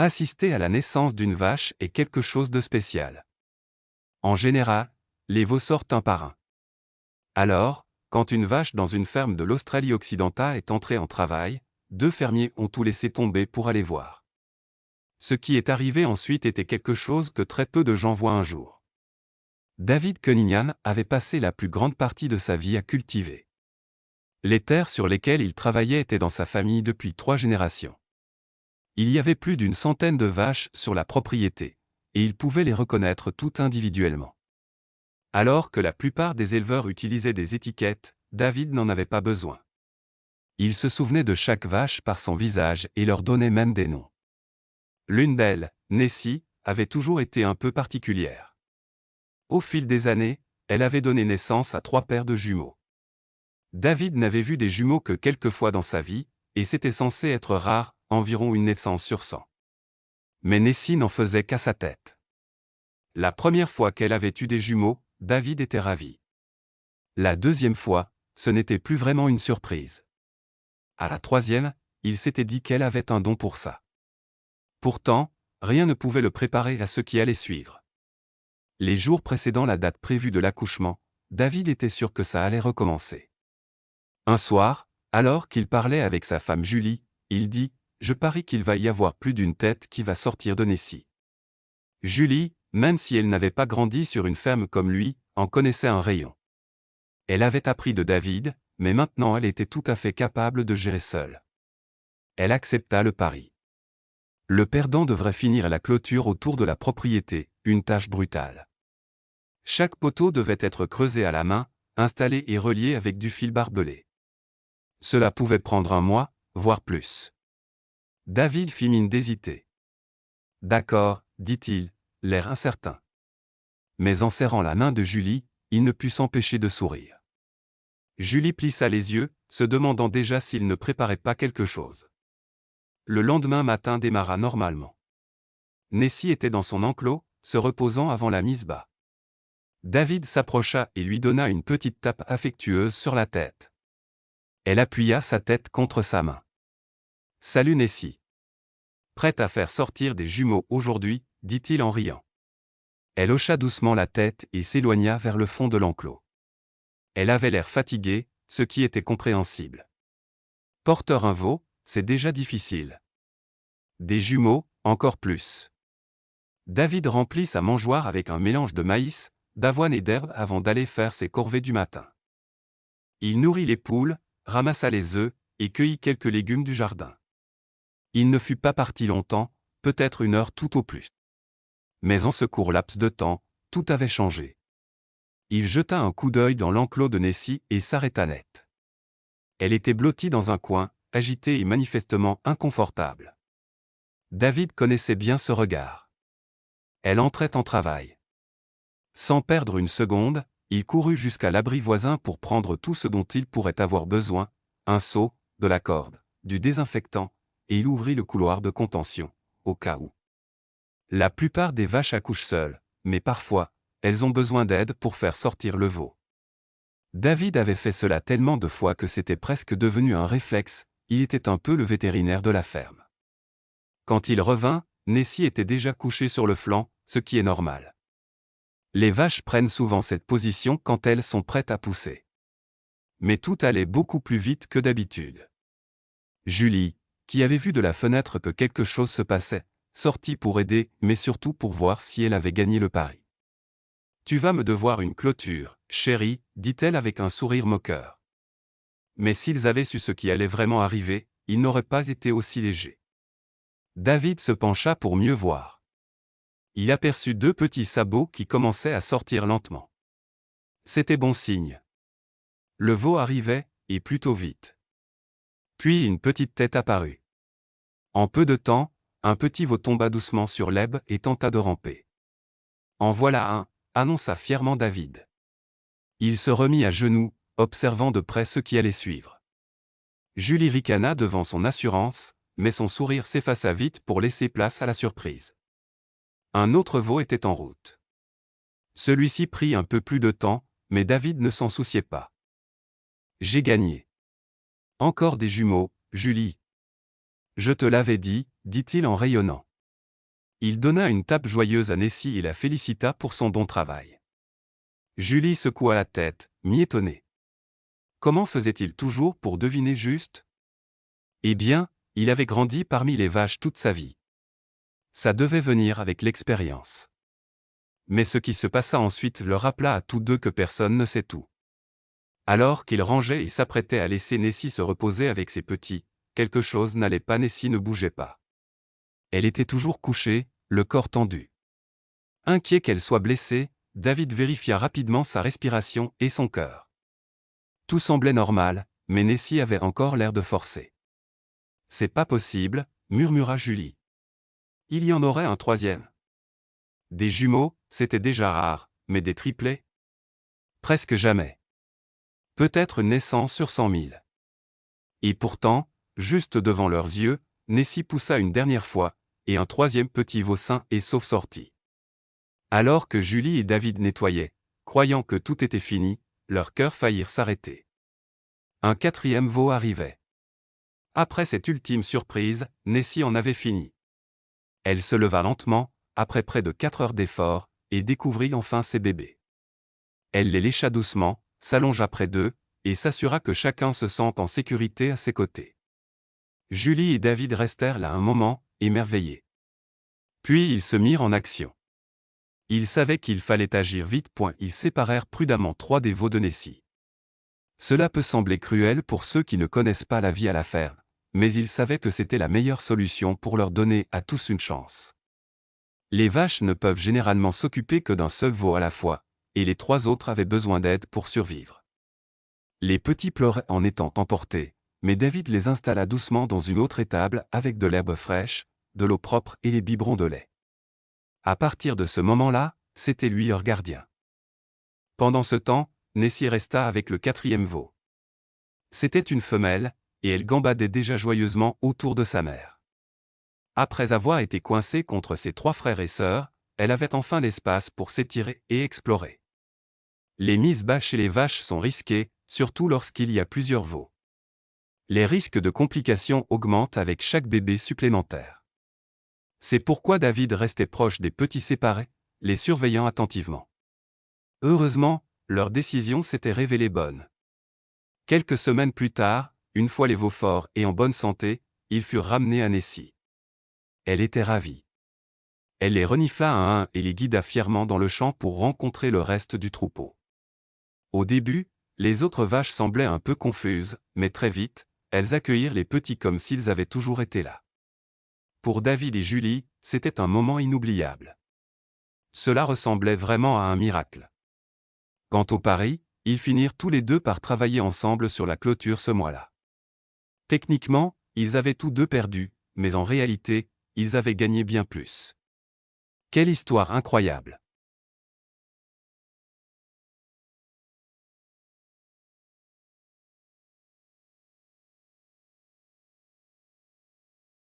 Assister à la naissance d'une vache est quelque chose de spécial. En général, les veaux sortent un par un. Alors, quand une vache dans une ferme de l'Australie occidentale est entrée en travail, 2 fermiers ont tout laissé tomber pour aller voir. Ce qui est arrivé ensuite était quelque chose que très peu de gens voient un jour. David Cunningham avait passé la plus grande partie de sa vie à cultiver. Les terres sur lesquelles il travaillait étaient dans sa famille depuis 3 générations. Il y avait plus d'une centaine de vaches sur la propriété, et il pouvait les reconnaître toutes individuellement. Alors que la plupart des éleveurs utilisaient des étiquettes, David n'en avait pas besoin. Il se souvenait de chaque vache par son visage et leur donnait même des noms. L'une d'elles, Nessie, avait toujours été un peu particulière. Au fil des années, elle avait donné naissance à 3 paires de jumeaux. David n'avait vu des jumeaux que quelques fois dans sa vie, et c'était censé être rare, environ une naissance sur 100. Mais Nessie n'en faisait qu'à sa tête. La première fois qu'elle avait eu des jumeaux, David était ravi. La deuxième fois, ce n'était plus vraiment une surprise. À la troisième, il s'était dit qu'elle avait un don pour ça. Pourtant, rien ne pouvait le préparer à ce qui allait suivre. Les jours précédant la date prévue de l'accouchement, David était sûr que ça allait recommencer. Un soir, alors qu'il parlait avec sa femme Julie, il dit « Je parie qu'il va y avoir plus d'une tête qui va sortir de Nessie ». Julie, même si elle n'avait pas grandi sur une ferme comme lui, en connaissait un rayon. Elle avait appris de David, mais maintenant elle était tout à fait capable de gérer seule. Elle accepta le pari. Le perdant devrait finir à la clôture autour de la propriété, une tâche brutale. Chaque poteau devait être creusé à la main, installé et relié avec du fil barbelé. Cela pouvait prendre un mois, voire plus. David fit mine d'hésiter. « D'accord, dit-il, l'air incertain. » Mais en serrant la main de Julie, il ne put s'empêcher de sourire. Julie plissa les yeux, se demandant déjà s'il ne préparait pas quelque chose. Le lendemain matin démarra normalement. Nessie était dans son enclos, se reposant avant la mise bas. David s'approcha et lui donna une petite tape affectueuse sur la tête. Elle appuya sa tête contre sa main. « Salut Nessie. Prête à faire sortir des jumeaux aujourd'hui, dit-il en riant. Elle hocha doucement la tête et s'éloigna vers le fond de l'enclos. Elle avait l'air fatiguée, ce qui était compréhensible. Porteur un veau, c'est déjà difficile. Des jumeaux, encore plus. David remplit sa mangeoire avec un mélange de maïs, d'avoine et d'herbe avant d'aller faire ses corvées du matin. Il nourrit les poules, ramassa les œufs, et cueillit quelques légumes du jardin. Il ne fut pas parti longtemps, peut-être 1 heure tout au plus. Mais en ce court laps de temps, tout avait changé. Il jeta un coup d'œil dans l'enclos de Nessie et s'arrêta net. Elle était blottie dans un coin, agitée et manifestement inconfortable. David connaissait bien ce regard. Elle entrait en travail. Sans perdre une seconde, il courut jusqu'à l'abri voisin pour prendre tout ce dont il pourrait avoir besoin, un seau, de la corde, du désinfectant, et il ouvrit le couloir de contention, au cas où. La plupart des vaches accouchent seules, mais parfois, elles ont besoin d'aide pour faire sortir le veau. David avait fait cela tellement de fois que c'était presque devenu un réflexe, il était un peu le vétérinaire de la ferme. Quand il revint, Nessie était déjà couchée sur le flanc, ce qui est normal. Les vaches prennent souvent cette position quand elles sont prêtes à pousser. Mais tout allait beaucoup plus vite que d'habitude. Julie, qui avait vu de la fenêtre que quelque chose se passait, sortit pour aider, mais surtout pour voir si elle avait gagné le pari. « Tu vas me devoir une clôture, chérie, dit-elle avec un sourire moqueur. Mais s'ils avaient su ce qui allait vraiment arriver, ils n'auraient pas été aussi légers. David se pencha pour mieux voir. Il aperçut 2 petits sabots qui commençaient à sortir lentement. C'était bon signe. Le veau arrivait, et plutôt vite. Puis une petite tête apparut. En peu de temps, un petit veau tomba doucement sur l'herbe et tenta de ramper. « En voilà un », annonça fièrement David. Il se remit à genoux, observant de près ce qui allait suivre. Julie ricana devant son assurance, mais son sourire s'effaça vite pour laisser place à la surprise. Un autre veau était en route. Celui-ci prit un peu plus de temps, mais David ne s'en souciait pas. « J'ai gagné. Encore des jumeaux, Julie. Je te l'avais dit, dit-il en rayonnant. Il donna une tape joyeuse à Nessie et la félicita pour son bon travail. Julie secoua la tête, mi-étonnée. Comment faisait-il toujours pour deviner juste? Eh bien, il avait grandi parmi les vaches toute sa vie. Ça devait venir avec l'expérience. Mais ce qui se passa ensuite leur rappela à tous deux que personne ne sait tout. Alors qu'il rangeait et s'apprêtait à laisser Nessie se reposer avec ses petits, quelque chose n'allait pas, Nessie ne bougeait pas. Elle était toujours couchée, le corps tendu. Inquiet qu'elle soit blessée, David vérifia rapidement sa respiration et son cœur. Tout semblait normal, mais Nessie avait encore l'air de forcer. C'est pas possible, murmura Julie. Il y en aurait un troisième. Des jumeaux, c'était déjà rare, mais des triplés? Presque jamais. Peut-être naissant sur 100 000. Et pourtant, juste devant leurs yeux, Nessie poussa une dernière fois, et un troisième petit veau sain et sauf sortit. Alors que Julie et David nettoyaient, croyant que tout était fini, leurs cœurs faillirent s'arrêter. Un quatrième veau arrivait. Après cette ultime surprise, Nessie en avait fini. Elle se leva lentement, après près de 4 heures d'effort, et découvrit enfin ses bébés. Elle les lécha doucement, s'allongea près d'eux, et s'assura que chacun se sente en sécurité à ses côtés. Julie et David restèrent là un moment, émerveillés. Puis ils se mirent en action. Ils savaient qu'il fallait agir vite. Ils séparèrent prudemment 3 des veaux de Nessie. Cela peut sembler cruel pour ceux qui ne connaissent pas la vie à la ferme, mais ils savaient que c'était la meilleure solution pour leur donner à tous une chance. Les vaches ne peuvent généralement s'occuper que d'un seul veau à la fois, et les 3 autres avaient besoin d'aide pour survivre. Les petits pleuraient en étant emportés, mais David les installa doucement dans une autre étable avec de l'herbe fraîche, de l'eau propre et les biberons de lait. À partir de ce moment-là, c'était lui leur gardien. Pendant ce temps, Nessie resta avec le 4e veau. C'était une femelle, et elle gambadait déjà joyeusement autour de sa mère. Après avoir été coincée contre ses 3 frères et sœurs, elle avait enfin l'espace pour s'étirer et explorer. Les mises bas chez les vaches sont risquées, surtout lorsqu'il y a plusieurs veaux. Les risques de complications augmentent avec chaque bébé supplémentaire. C'est pourquoi David restait proche des petits séparés, les surveillant attentivement. Heureusement, leur décision s'était révélée bonne. Quelques semaines plus tard, une fois les veaux forts et en bonne santé, ils furent ramenés à Nessie. Elle était ravie. Elle les renifla un à un et les guida fièrement dans le champ pour rencontrer le reste du troupeau. Au début, les autres vaches semblaient un peu confuses, mais très vite, elles accueillirent les petits comme s'ils avaient toujours été là. Pour David et Julie, c'était un moment inoubliable. Cela ressemblait vraiment à un miracle. Quant au pari, ils finirent tous les deux par travailler ensemble sur la clôture ce mois-là. Techniquement, ils avaient tous deux perdu, mais en réalité, ils avaient gagné bien plus. Quelle histoire incroyable!